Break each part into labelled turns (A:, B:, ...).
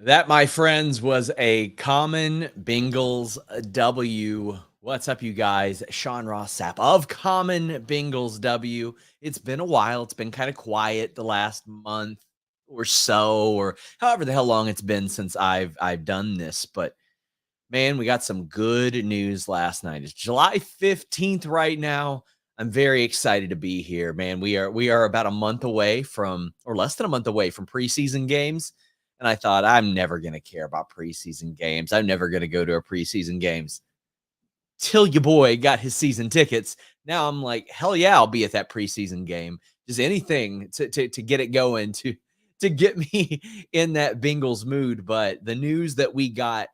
A: That, my friends, was a common Bengals W. What's up, you guys? Sean Ross Sapp of Common Bengals W. It's been a while. It's been kind of quiet the last month or so, or however the hell long it's been since I've done this. But man, we got some good news last night. It's July 15th right now. I'm very excited to be here, man. We are about a month away from, or less than a month away from preseason games. And I thought, I'm never going to care about preseason games. I'm never going to go to a preseason games till your boy got his season tickets. Now I'm like, hell yeah, I'll be at that preseason game. Just anything to get it going, to get me in that Bengals mood. But the news that we got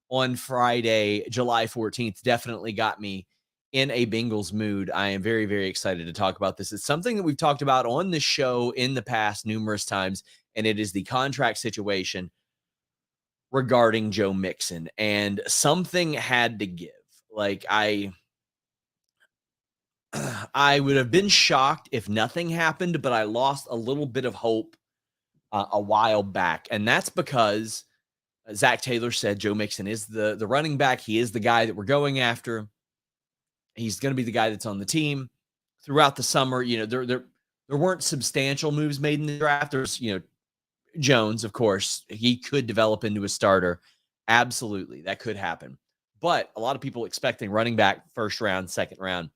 A: on Friday, July 14th, definitely got me in a Bengals mood. I am very, very excited to talk about this. It's something that we've talked about on this show in the past numerous times, and it is the contract situation regarding Joe Mixon. And something had to give. Like I would have been shocked if nothing happened, but I lost a little bit of hope a while back, and that's because Zach Taylor said Joe Mixon is the running back. He is the guy that we're going after. He's going to be the guy that's on the team throughout the summer. There weren't substantial moves made in the draft. There's, Jones, of course, he could develop into a starter. Absolutely, that could happen. But a lot of people expecting running back first round, second round.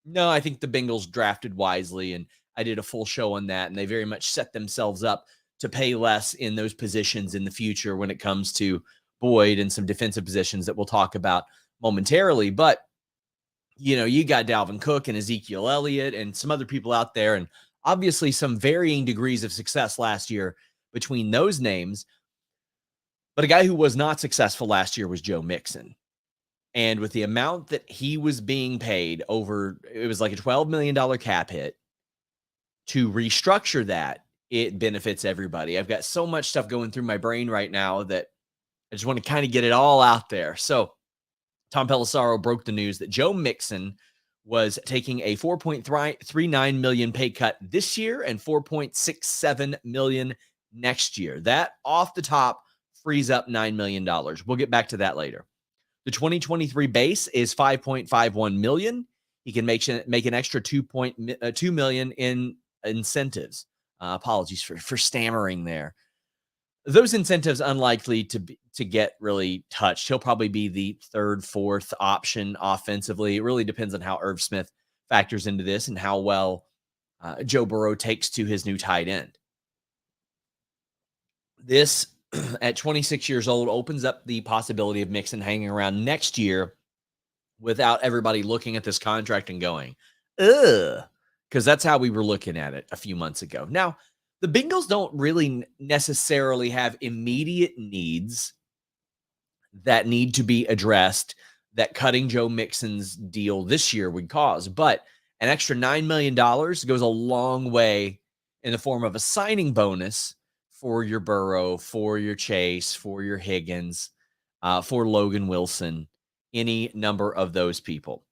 A: No, I think the Bengals drafted wisely, and I did a full show on that, and they very much set themselves up to pay less in those positions in the future when it comes to Boyd and some defensive positions that we'll talk about momentarily. But you got Dalvin Cook and Ezekiel Elliott and some other people out there, and obviously some varying degrees of success last year between those names. But a guy who was not successful last year was Joe Mixon. And with the amount that he was being paid over, it was like a $12 million cap hit. To restructure that, it benefits everybody. I've got so much stuff going through my brain right now that I just want to kind of get it all out there. So Tom Pelissero broke the news that Joe Mixon was taking a $4.39 million pay cut this year and $4.67 million next year. That off the top frees up $9 million. We'll get back to that later. The 2023 base is $5.51 million. He can make an extra $2 million in incentives. Apologies for stammering there. Those incentives unlikely to get really touched. He'll probably be the third, fourth option offensively. It really depends on how Irv Smith factors into this and how well Joe Burrow takes to his new tight end. This, at 26 years old, opens up the possibility of Mixon hanging around next year without everybody looking at this contract and going, ugh, because that's how we were looking at it a few months ago. Now, the Bengals don't really necessarily have immediate needs that need to be addressed that cutting Joe Mixon's deal this year would cause. But an extra $9 million goes a long way in the form of a signing bonus for your Burrow, for your Chase, for your Higgins, for Logan Wilson, any number of those people.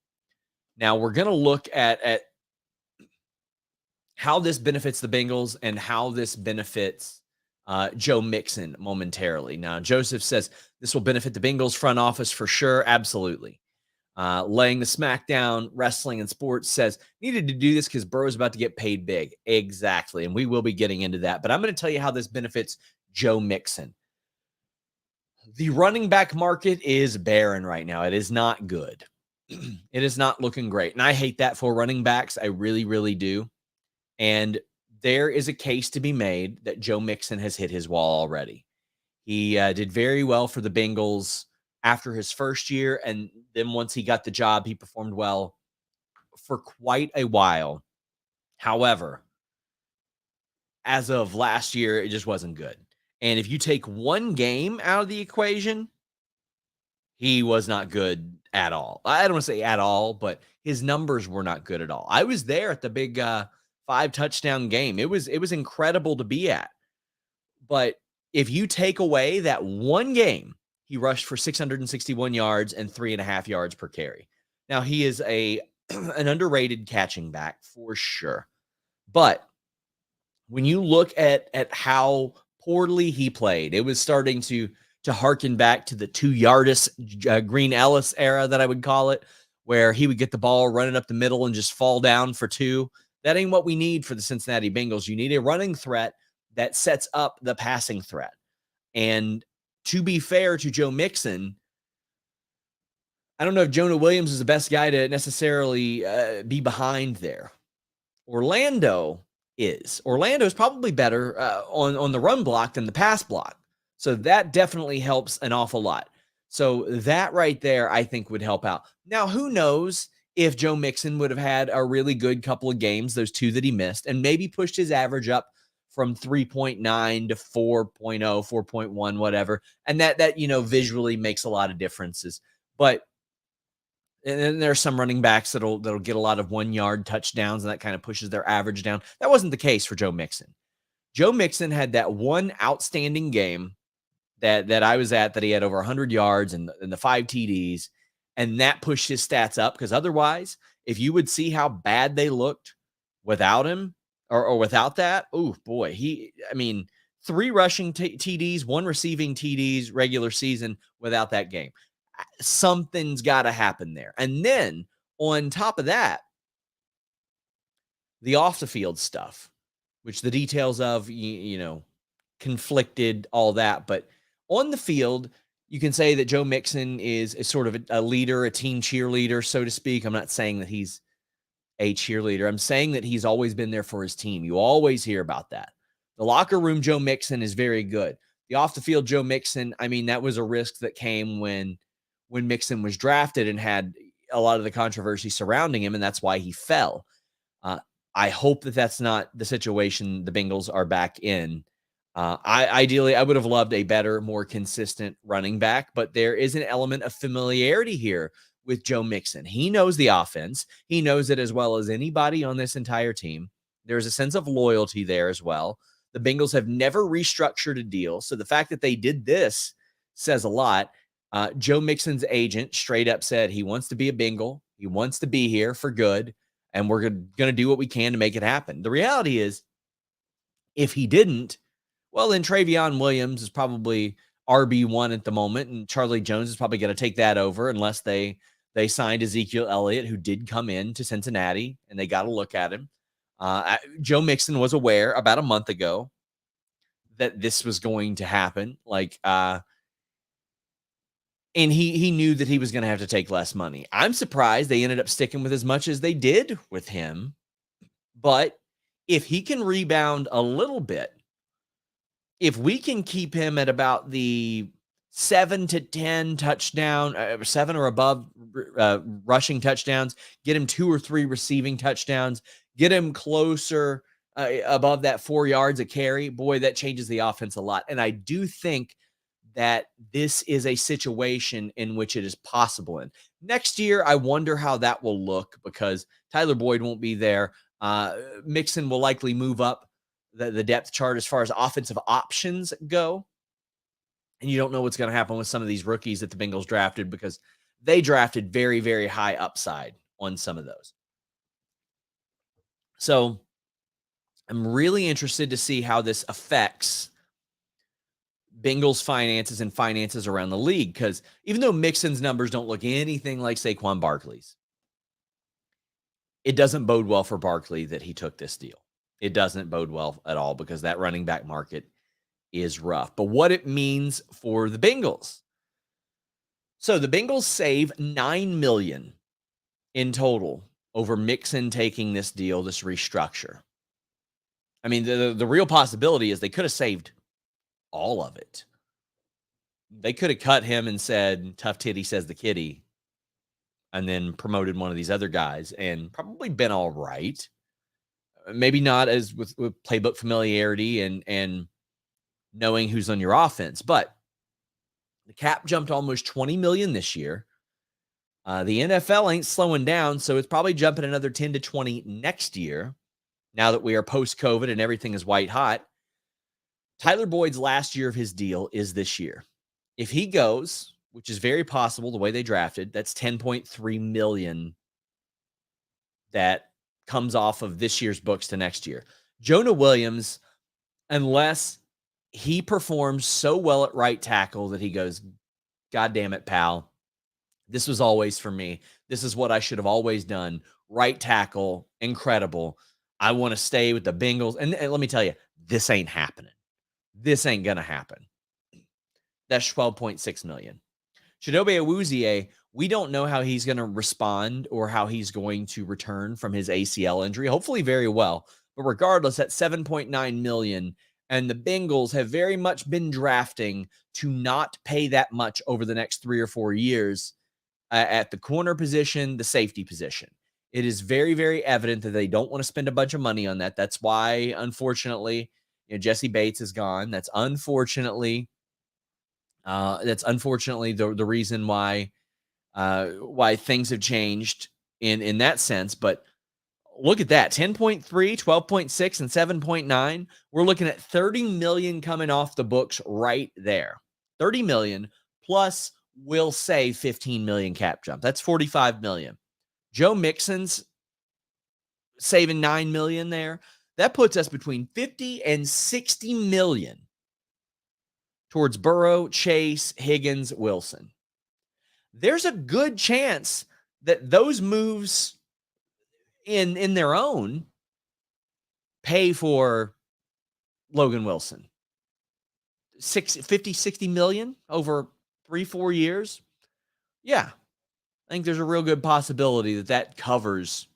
A: Now, we're going to look at how this benefits the Bengals and how this benefits Joe Mixon momentarily. Now, Joseph says this will benefit the Bengals front office for sure. Absolutely. Laying the smackdown, wrestling and sports says needed to do this because Burrow's about to get paid big. Exactly. And we will be getting into that. But I'm going to tell you how this benefits Joe Mixon. The running back market is barren right now. It is not good. It is not looking great. And I hate that for running backs. I really, really do. And there is a case to be made that Joe Mixon has hit his wall already. He did very well for the Bengals after his first year. And then once he got the job, he performed well for quite a while. However, as of last year, it just wasn't good. And if you take one game out of the equation, he was not good at all. I don't want to say at all, but his numbers were not good at all. I was there at the big 5-touchdown game. It was incredible to be at. But if you take away that one game, he rushed for 661 yards and 3.5 yards per carry. Now, he is an underrated catching back for sure. But when you look at how poorly he played. It was starting to harken back to the 2 Yardis Green Ellis era that I would call it, where he would get the ball running up the middle and just fall down for two. That ain't what we need for the Cincinnati Bengals. You need a running threat that sets up the passing threat. And to be fair to Joe Mixon, I don't know if Jonah Williams is the best guy to necessarily be behind there. Orlando is probably better on the run block than the pass block. So that definitely helps an awful lot. So that right there, I think would help out. Now, who knows if Joe Mixon would have had a really good couple of games, those two that he missed, and maybe pushed his average up from 3.9 to 4.0, 4.1, whatever. And that visually makes a lot of differences. But and then there are some running backs that'll get a lot of 1 yard touchdowns, and that kind of pushes their average down. That wasn't the case for Joe Mixon. Joe Mixon had that one outstanding game that I was at that he had over 100 yards and the 5 TDs, and that pushed his stats up, because otherwise, if you would see how bad they looked without him or without that, oh boy, 3 rushing TDs, 1 receiving TDs regular season without that game. Something's got to happen there. And then on top of that, the off the field stuff, which the details of, conflicted, all that. But on the field, you can say that Joe Mixon is sort of a leader, a team cheerleader, so to speak. I'm not saying that he's a cheerleader. I'm saying that he's always been there for his team. You always hear about that. The locker room Joe Mixon is very good. The off the field Joe Mixon, that was a risk that came when Mixon was drafted and had a lot of the controversy surrounding him, and that's why he fell. I hope that that's not the situation the Bengals are back in. Ideally, I would have loved a better, more consistent running back, but there is an element of familiarity here with Joe Mixon. He knows the offense. He knows it as well as anybody on this entire team. There's a sense of loyalty there as well. The Bengals have never restructured a deal, so the fact that they did this says a lot. Joe Mixon's agent straight up said he wants to be a Bengal. He wants to be here for good, and we're going to do what we can to make it happen. The reality is, if he didn't, well, then Travion Williams is probably RB1 at the moment, and Charlie Jones is probably going to take that over unless they signed Ezekiel Elliott, who did come in to Cincinnati, and they got to look at him. Joe Mixon was aware about a month ago that this was going to happen. And he knew that he was going to have to take less money. I'm surprised they ended up sticking with as much as they did with him. But if he can rebound a little bit, if we can keep him at about the 7 to 10 touchdown, 7 or above rushing touchdowns, get him 2 or 3 receiving touchdowns, get him closer above that 4 yards a carry, boy, that changes the offense a lot. And I do think that this is a situation in which it is possible in. Next year, I wonder how that will look, because Tyler Boyd won't be there. Mixon will likely move up the depth chart as far as offensive options go. And you don't know what's going to happen with some of these rookies that the Bengals drafted, because they drafted very, very high upside on some of those. So I'm really interested to see how this affects Bengals finances and finances around the league, because even though Mixon's numbers don't look anything like Saquon Barkley's, it doesn't bode well for Barkley that he took this deal. It doesn't bode well at all, because that running back market is rough. But what it means for the Bengals. So the Bengals save $9 million in total over Mixon taking this deal, this restructure. The real possibility is they could have saved all of it. They could have cut him and said, "Tough titty says the kitty," and then promoted one of these other guys and probably been all right. Maybe not as with playbook familiarity and knowing who's on your offense, but the cap jumped almost $20 million this year. The NFL ain't slowing down, so it's probably jumping another 10 to 20 next year, now that we are post-COVID and everything is white hot. Tyler Boyd's last year of his deal is this year. If he goes, which is very possible the way they drafted, that's $10.3 million that comes off of this year's books to next year. Jonah Williams, unless he performs so well at right tackle that he goes, God damn it, pal. This was always for me. This is what I should have always done. Right tackle, incredible. I want to stay with the Bengals. And let me tell you, this ain't happening. This ain't gonna happen. That's 12.6 million. Chidobe Awuzie, we don't know how he's going to respond or how he's going to return from his ACL injury. Hopefully very well. But regardless, at 7.9 million, and the Bengals have very much been drafting to not pay that much over the next 3 or 4 years at the corner position, the safety position. It is very, very evident that they don't want to spend a bunch of money on that. That's why, unfortunately, Jesse Bates is gone. That's unfortunately the reason why things have changed in that sense. But look at that, 10.3, 12.6, and 7.9. We're looking at 30 million coming off the books right there. 30 million plus we'll say 15 million cap jump. That's 45 million. Joe Mixon's saving 9 million there. That puts us between 50 and 60 million towards Burrow, Chase, Higgins, Wilson. There's a good chance that those moves in their own pay for Logan Wilson. 50, 60 million over 3-4 years. Yeah, I think there's a real good possibility that covers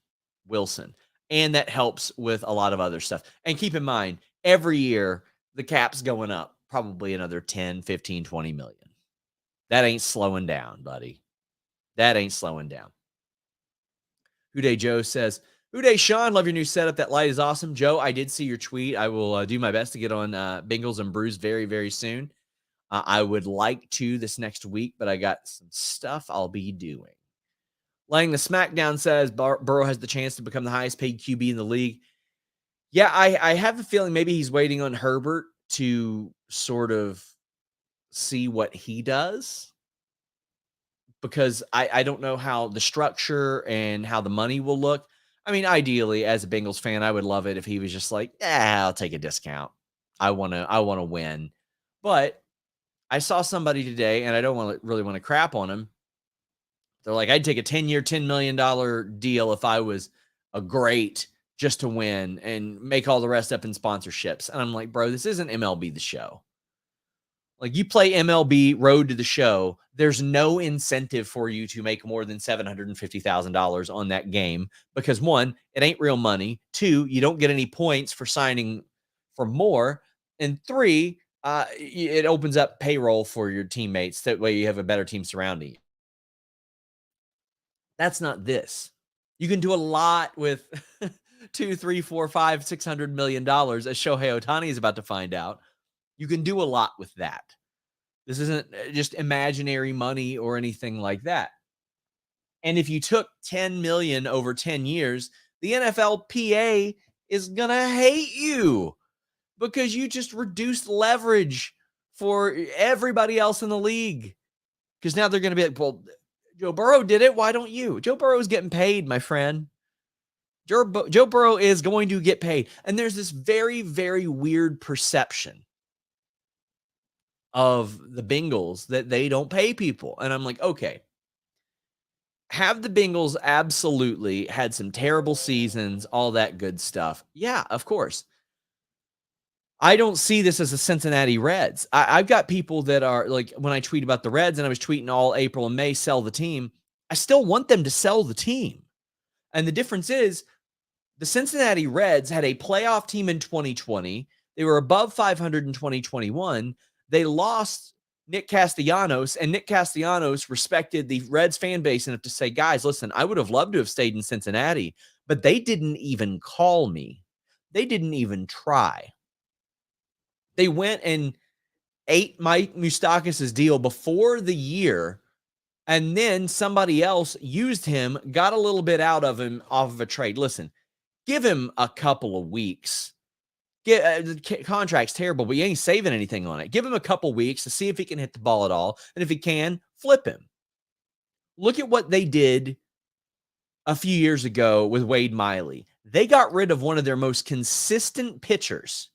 A: Wilson, and that helps with a lot of other stuff. And keep in mind, every year the cap's going up probably another 10, 15, 20 million. That ain't slowing down, buddy. That ain't slowing down. Uday Joe says, Uday Sean, love your new setup. That light is awesome. Joe, I did see your tweet. I will do my best to get on Bengals and Brews very, very soon. I would like to this next week, but I got some stuff I'll be doing. Laying the Smackdown says Burrow has the chance to become the highest paid QB in the league. Yeah, I have a feeling maybe he's waiting on Herbert to sort of see what he does, because I don't know how the structure and how the money will look. I mean, ideally, as a Bengals fan, I would love it if he was just like, yeah, I'll take a discount. I want to win. But I saw somebody today, and I don't really want to crap on him. They're like, I'd take a 10-year, $10 million deal if I was a great just to win and make all the rest up in sponsorships. And I'm like, bro, this isn't MLB The Show. Like, you play MLB Road to the Show, there's no incentive for you to make more than $750,000 on that game because, one, it ain't real money. Two, you don't get any points for signing for more. And three, it opens up payroll for your teammates. That way you have a better team surrounding you. That's not this. You can do a lot with $200, $300, $400, $500, $600 million, as Shohei Ohtani is about to find out. You can do a lot with that. This isn't just imaginary money or anything like that. And if you took 10 million over 10 years, the NFLPA is going to hate you because you just reduced leverage for everybody else in the league. Because now they're going to be like, well, Joe Burrow did it. Why don't you? Joe Burrow is getting paid, my friend. Joe Burrow is going to get paid. And there's this very, very weird perception of the Bengals that they don't pay people. And I'm like, okay, have the Bengals absolutely had some terrible seasons, all that good stuff? Yeah, of course. I don't see this as a Cincinnati Reds. I've got people that are like, when I tweet about the Reds, and I was tweeting all April and May, sell the team, I still want them to sell the team. And the difference is the Cincinnati Reds had a playoff team in 2020. They were above 500 in 2021. They lost Nick Castellanos, and Nick Castellanos respected the Reds fan base enough to say, guys, listen, I would have loved to have stayed in Cincinnati, but they didn't even call me. They didn't even try. They went and ate Mike Moustakas' deal before the year, and then somebody else used him, got a little bit out of him off of a trade. Listen, give him a couple of weeks. The contract's terrible, but you ain't saving anything on it. Give him a couple weeks to see if he can hit the ball at all. And if he can, flip him. Look at what they did a few years ago with Wade Miley. They got rid of one of their most consistent pitchers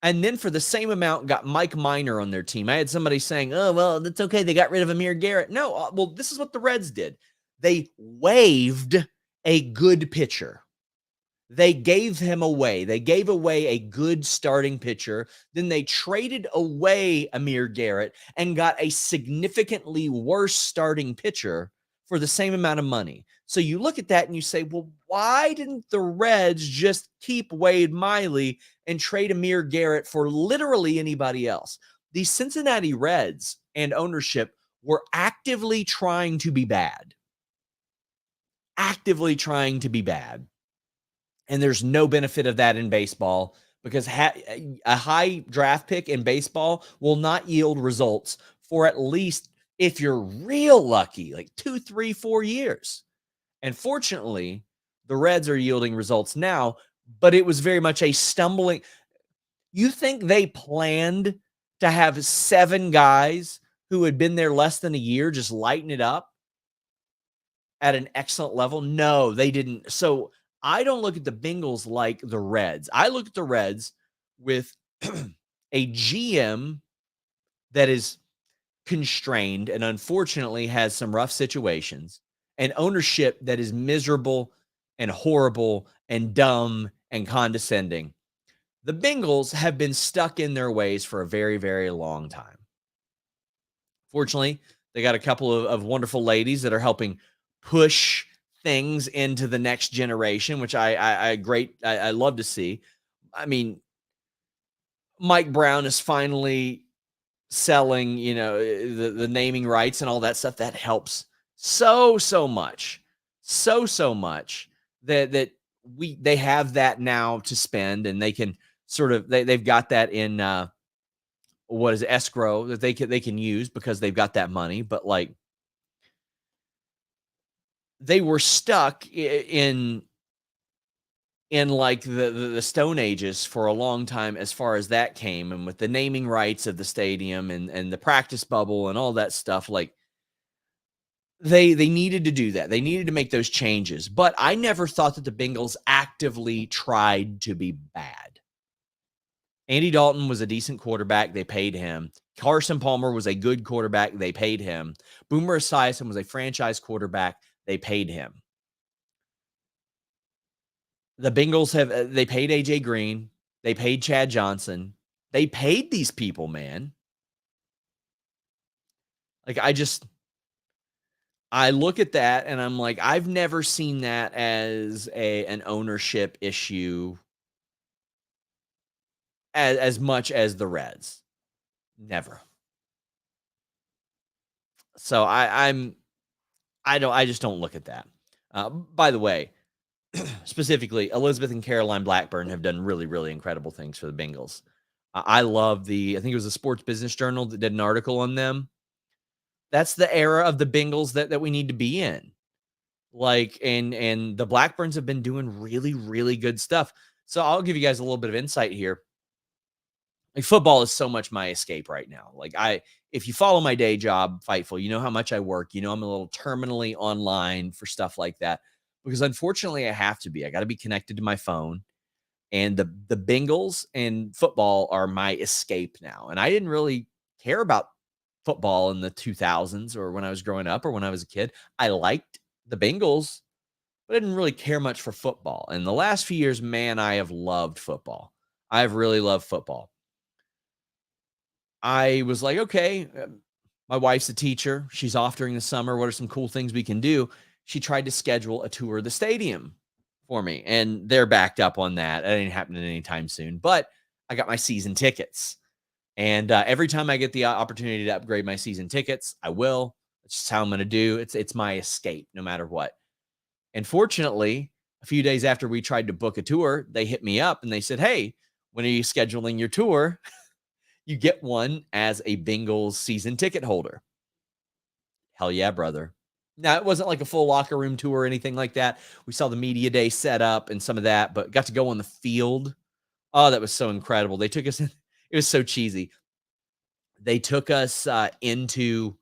A: And then for the same amount, got Mike Minor on their team. I had somebody saying, "Oh, well, that's okay. They got rid of Amir Garrett." No, well, this is what the Reds did. They waived a good pitcher. They gave him away. They gave away a good starting pitcher. Then they traded away Amir Garrett and got a significantly worse starting pitcher for the same amount of money. So you look at that and you say, well, why didn't the Reds just keep Wade Miley and trade Amir Garrett for literally anybody else? The Cincinnati Reds and ownership were actively trying to be bad. Actively trying to be bad. And there's no benefit of that in baseball because a high draft pick in baseball will not yield results for at least, if you're real lucky, like 2, 3, 4 years. And fortunately, the Reds are yielding results now, but it was very much a stumbling. You think they planned to have 7 guys who had been there less than a year just lighten it up at an excellent level? No, they didn't. So I don't look at the Bengals like the Reds. I look at the Reds with a GM that is constrained and unfortunately has some rough situations, and ownership that is miserable and horrible and dumb and condescending. The Bengals have been stuck in their ways for a very, very long time. Fortunately, they got a couple of wonderful ladies that are helping push things into the next generation, which I love to see. I mean, Mike Brown is finally selling, the naming rights and all that stuff. That helps so much, so much that they have that now to spend, and they can sort of they've got that in what is it, escrow that they can use because they've got that money. But like they were stuck in like the Stone Ages for a long time as far as that came, and with the naming rights of the stadium and the practice bubble and all that stuff, like they needed to do that. They needed to make those changes. But I never thought that the Bengals actively tried to be bad. Andy Dalton was a decent quarterback. They paid him. Carson Palmer was a good quarterback. They paid him. Boomer Esiason was a franchise quarterback. They paid him. The Bengals they paid AJ Green. They paid Chad Johnson. They paid these people, man. Like I look at that and I'm like, I've never seen that as an ownership issue as much as the Reds. Never. So I just don't look at that. By the way, specifically, Elizabeth and Caroline Blackburn have done really, really incredible things for the Bengals. I love I think it was the Sports Business Journal that did an article on them. That's the era of the Bengals that we need to be in. Like, and the Blackburns have been doing really, really good stuff. So I'll give you guys a little bit of insight here. Like football is so much my escape right now. Like if you follow my day job, Fightful, you know how much I work. You know, I'm a little terminally online for stuff like that because unfortunately I have to be. I got to be connected to my phone. And the Bengals and football are my escape now. And I didn't really care about football in the 2000s or when I was growing up or when I was a kid. I liked the Bengals, but I didn't really care much for football. And the last few years, man, I have loved football. I've really loved football. I was like, okay, my wife's a teacher. She's off during the summer. What are some cool things we can do? She tried to schedule a tour of the stadium for me, and they're backed up on that. That ain't happening anytime soon. But I got my season tickets, and every time I get the opportunity to upgrade my season tickets, I will. It's just how I'm going to do. It's my escape, no matter what. And fortunately, a few days after we tried to book a tour, they hit me up and they said, "Hey, when are you scheduling your tour? You get one as a Bengals season ticket holder." Hell yeah, brother. Now, it wasn't like a full locker room tour or anything like that. We saw the media day set up and some of that, but got to go on the field. Oh, that was so incredible. They took us in. It was so cheesy. They took us into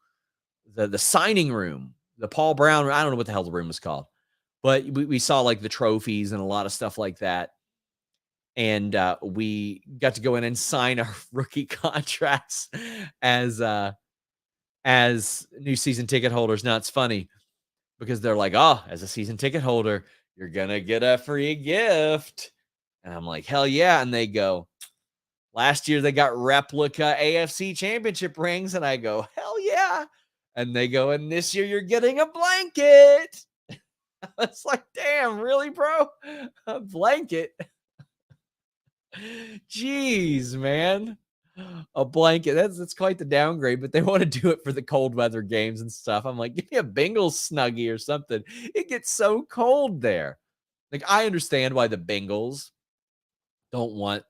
A: the signing room, the Paul Brown. I don't know what the hell the room was called, but we saw like the trophies and a lot of stuff like that. and we got to go in and sign our rookie contracts as uh, as new season ticket holders. Now it's funny because they're like, "Oh, as a season ticket holder, you're gonna get a free gift," and I'm like, "Hell yeah!" And they go, "Last year they got replica AFC Championship rings," and I go, "Hell yeah!" And they go, "And this year you're getting a blanket." It's like, damn, really, bro? A blanket? Jeez, man. A blanket. That's quite the downgrade, but they want to do it for the cold weather games and stuff. I'm like, give me a Bengals snuggie or something. It gets so cold there. Like, I understand why the Bengals don't want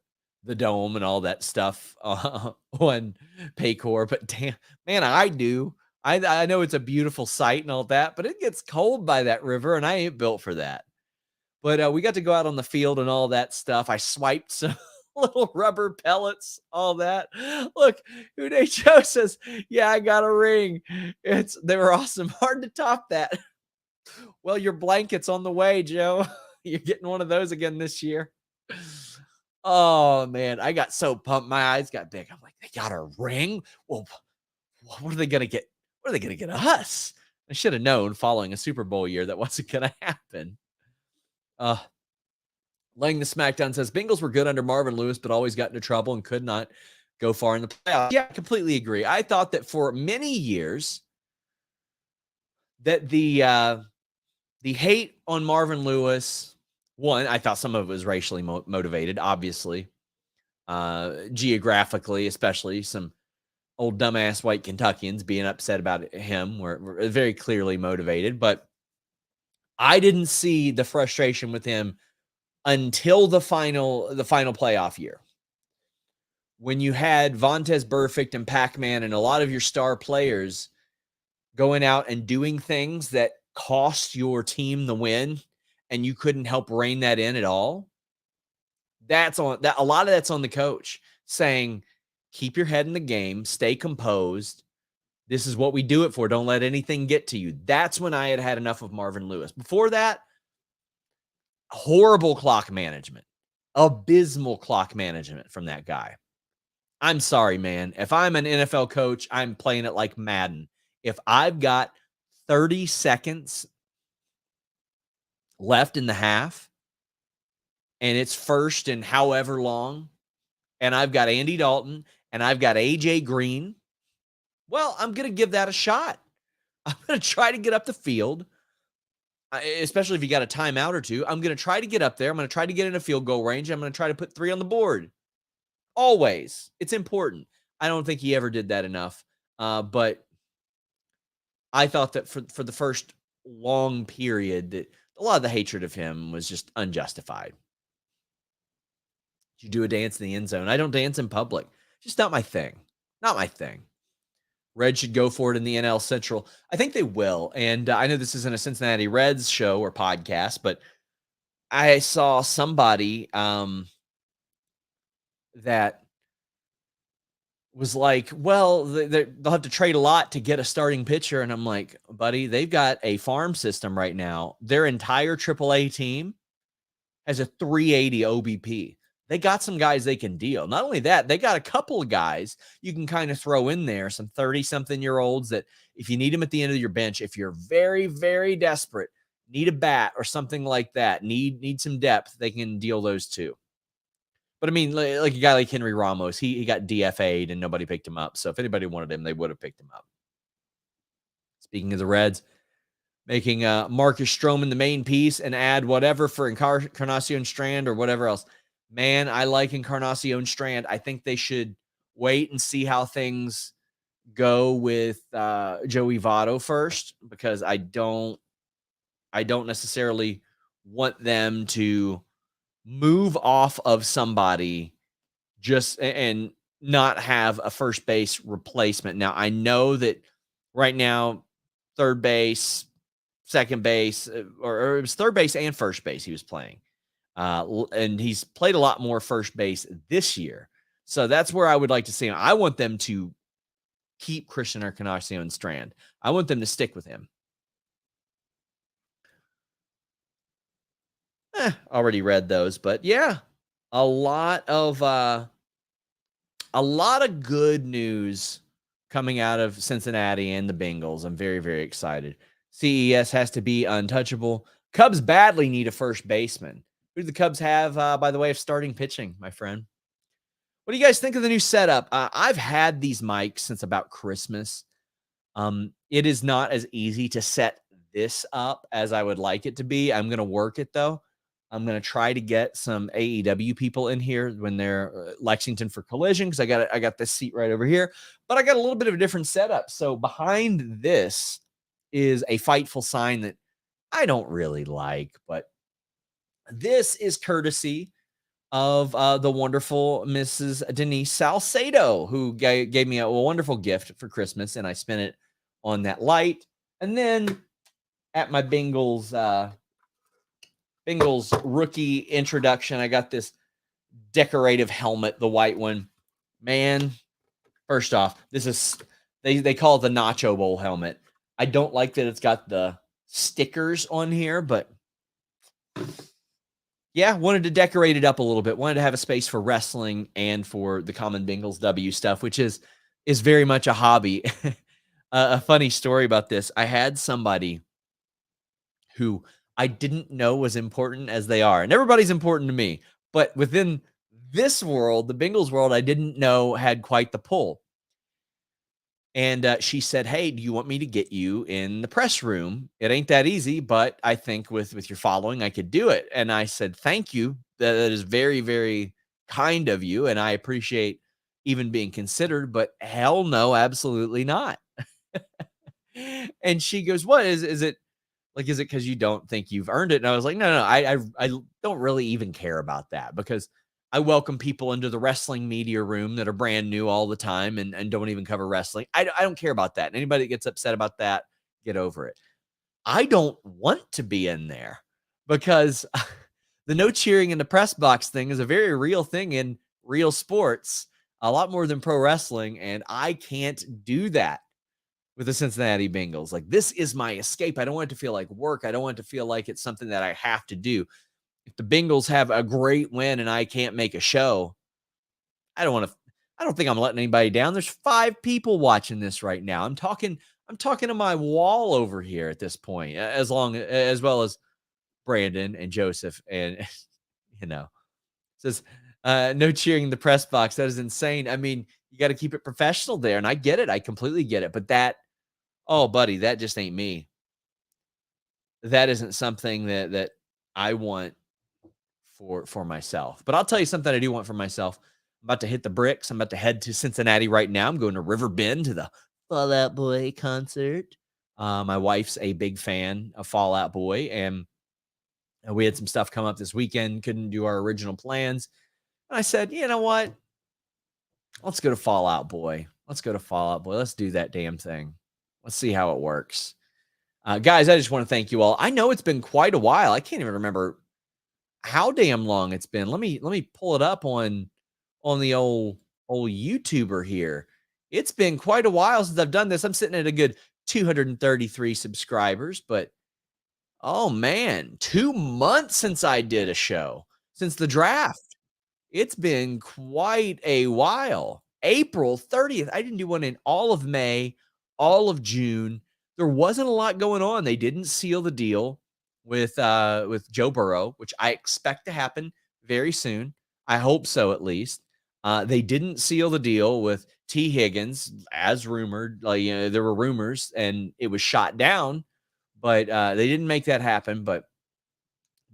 A: the dome and all that stuff on Paycor, but damn, man, I do. I know it's a beautiful sight and all that, but it gets cold by that river, and I ain't built for that. But we got to go out on the field and all that stuff. I swiped some little rubber pellets, all that. Look, Uday Joe says, "Yeah, I got a ring. They were awesome. Hard to top that." Well, your blanket's on the way, Joe. You're getting one of those again this year. Oh man, I got so pumped. My eyes got big. I'm like, they got a ring? Well, what are they gonna get? What are they gonna get us? I should have known following a Super Bowl year that wasn't gonna happen. Uh Laying the Smackdown says Bengals were good under Marvin Lewis, but always got into trouble and could not go far in the playoffs. Yeah, I completely agree. I thought that for many years that the hate on Marvin Lewis, one, I thought some of it was racially motivated, obviously, geographically, especially some old dumbass white Kentuckians being upset about him were very clearly motivated. But I didn't see the frustration with him until the final playoff year, when you had Vontez Burfict and Pac-Man and a lot of your star players going out and doing things that cost your team the win, and you couldn't help rein that in at all. That's on that. A lot of that's on the coach saying, keep your head in the game, stay composed. This is what we do it for. Don't let anything get to you. That's when I had had enough of Marvin Lewis. Before that, horrible clock management, abysmal clock management from that guy. I'm sorry, man. If I'm an NFL coach, I'm playing it like Madden. If I've got 30 seconds left in the half and it's first and however long, and I've got Andy Dalton and I've got AJ Green, well, I'm going to give that a shot. I'm going to try to get up the field, especially if you got a timeout or two. I'm going to try to get up there. I'm going to try to get in a field goal range. I'm going to try to put 3 on the board. Always. It's important. I don't think he ever did that enough. But I thought that for the first long period, that a lot of the hatred of him was just unjustified. You do a dance in the end zone. I don't dance in public. Just not my thing. Not my thing. Red should go for it in the NL Central. I think they will. And I know this isn't a Cincinnati Reds show or podcast, but I saw somebody that was like, well, they'll have to trade a lot to get a starting pitcher. And I'm like, buddy, they've got a farm system right now. Their entire AAA team has a 380 OBP. They got some guys they can deal. Not only that, they got a couple of guys you can kind of throw in there, some 30-something-year-olds that if you need them at the end of your bench, if you're very, very desperate, need a bat or something like that, need some depth, they can deal those too. But I mean, like a guy like Henry Ramos, he got DFA'd and nobody picked him up. So if anybody wanted him, they would have picked him up. Speaking of the Reds, making Marcus Stroman the main piece and add whatever for Encarnacion Strand or whatever else. Man, I like Encarnacion Strand. I think they should wait and see how things go with Joey Votto first, because I don't necessarily want them to move off of somebody just and not have a first base replacement. Now, I know that right now, third base, second base, or it was third base and first base he was playing. And he's played a lot more first base this year. So that's where I would like to see him. I want them to keep Christian Encarnacion Strand. I want them to stick with him. Already read those, but yeah. a lot of a lot of good news coming out of Cincinnati and the Bengals. I'm very, very excited. CES has to be untouchable. Cubs badly need a first baseman. Who do the Cubs have by the way of starting pitching, my friend? What do you guys think of the new setup? I've had these mics since about Christmas. It is not as easy to set this up as I would like it to be. I'm gonna work it though. I'm gonna try to get some AEW people in here when they're Lexington for Collision because I got this seat right over here, but I got a little bit of a different setup. So behind this is a Fightful sign that I don't really like, but this is courtesy of the wonderful Mrs. Denise Salcedo, who gave me a wonderful gift for Christmas, and I spent it on that light. And then at my Bengals rookie introduction, I got this decorative helmet, the white one. Man, first off, this is they call it the Nacho Bowl helmet. I don't like that it's got the stickers on here, but yeah, wanted to decorate it up a little bit. Wanted to have a space for wrestling and for the common Bengals W stuff, which is very much a hobby. A funny story about this. I had somebody who I didn't know was important as they are. And everybody's important to me. But within this world, the Bengals world, I didn't know had quite the pull. And she said, "Hey, do you want me to get you in the press room? It ain't that easy, but I think with your following, I could do it." And I said, "Thank you. That is very, very kind of you, and I appreciate even being considered. But hell no, absolutely not." And she goes, "What is it? Like, is it because you don't think you've earned it?" And I was like, "No, no, I don't really even care about that because I welcome people into the wrestling media room that are brand new all the time and don't even cover wrestling. I don't care about that. And anybody that gets upset about that, get over it. I don't want to be in there because the no cheering in the press box thing is a very real thing in real sports, a lot more than pro wrestling. And I can't do that with the Cincinnati Bengals. Like, this is my escape. I don't want it to feel like work. I don't want it to feel like it's something that I have to do. If the Bengals have a great win and I can't make a show, I don't want to I don't think I'm letting anybody down. There's 5 people watching this right now. I'm talking to my wall over here at this point, as well as Brandon and Joseph and you know. Says no cheering in the press box. That is insane. I mean, you got to keep it professional there and I get it. I completely get it. But that oh buddy, that just ain't me. That isn't something that I want for myself. But I'll tell you something I do want for myself. I'm about to hit the bricks. I'm about to head to Cincinnati right now. I'm going to River Bend to the Fall Out Boy concert. My wife's a big fan of Fall Out Boy, and we had some stuff come up this weekend. Couldn't do our original plans. And I said, you know what? Let's go to Fall Out Boy. Let's go to Fall Out Boy. Let's do that damn thing. Let's see how it works. Guys, I just want to thank you all. I know it's been quite a while. I can't even remember how damn long it's been. Let me pull it up on the old YouTuber here. It's been quite a while since I've done this. I'm sitting at a good 233 subscribers, but oh man, 2 months since I did a show since the draft. It's been quite a while. April 30th. I didn't do one in all of May, all of June. There wasn't a lot going on. They didn't seal the deal with Joe Burrow, which I expect to happen very soon. I hope so, at least. They didn't seal the deal with T. Higgins, as rumored. Like, there were rumors, and it was shot down, but they didn't make that happen. But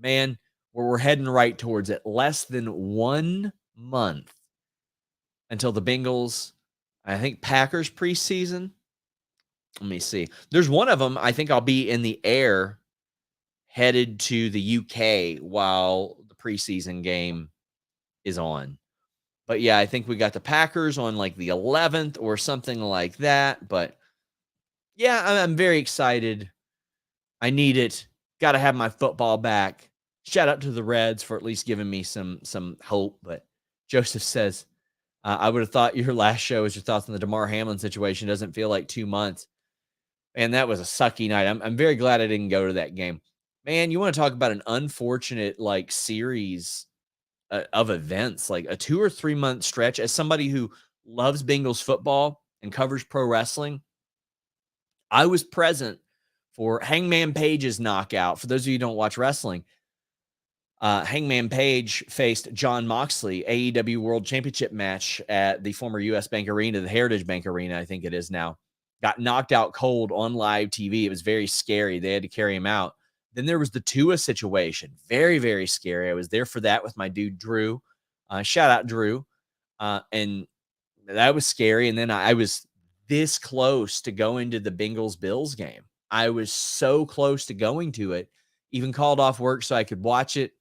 A: man, we're heading right towards it. Less than 1 month until the Bengals, I think Packers preseason. Let me see. There's one of them. I think I'll be in the air headed to the UK while the preseason game is on. But yeah, I think we got the Packers on like the 11th or something like that. But yeah, I'm very excited. I need it. Got to have my football back. Shout out to the Reds for at least giving me some hope. But Joseph says, I would have thought your last show was your thoughts on the DeMar Hamlin situation. Doesn't feel like 2 months. And that was a sucky night. I'm very glad I didn't go to that game. Man, you want to talk about an unfortunate like series of events, like a 2 or 3 month stretch. As somebody who loves Bengals football and covers pro wrestling, I was present for Hangman Page's knockout. For those of you who don't watch wrestling, Hangman Page faced John Moxley, AEW World Championship match at the former US Bank Arena, the Heritage Bank Arena, I think it is now. Got knocked out cold on live TV. It was very scary. They had to carry him out. Then there was the Tua situation. Very, very scary. I was there for that with my dude, Drew. Shout out, Drew. And that was scary. And then I was this close to going to the Bengals Bills game. I was so close to going to it, even called off work so I could watch it.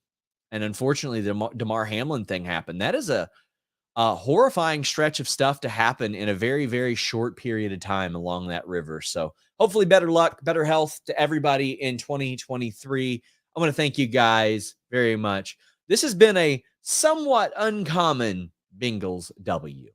A: And unfortunately, the Damar Hamlin thing happened. That is a horrifying stretch of stuff to happen in a very, very short period of time along that river. So hopefully better luck, better health to everybody in 2023. I want to thank you guys very much. This has been a somewhat uncommon Bengals W.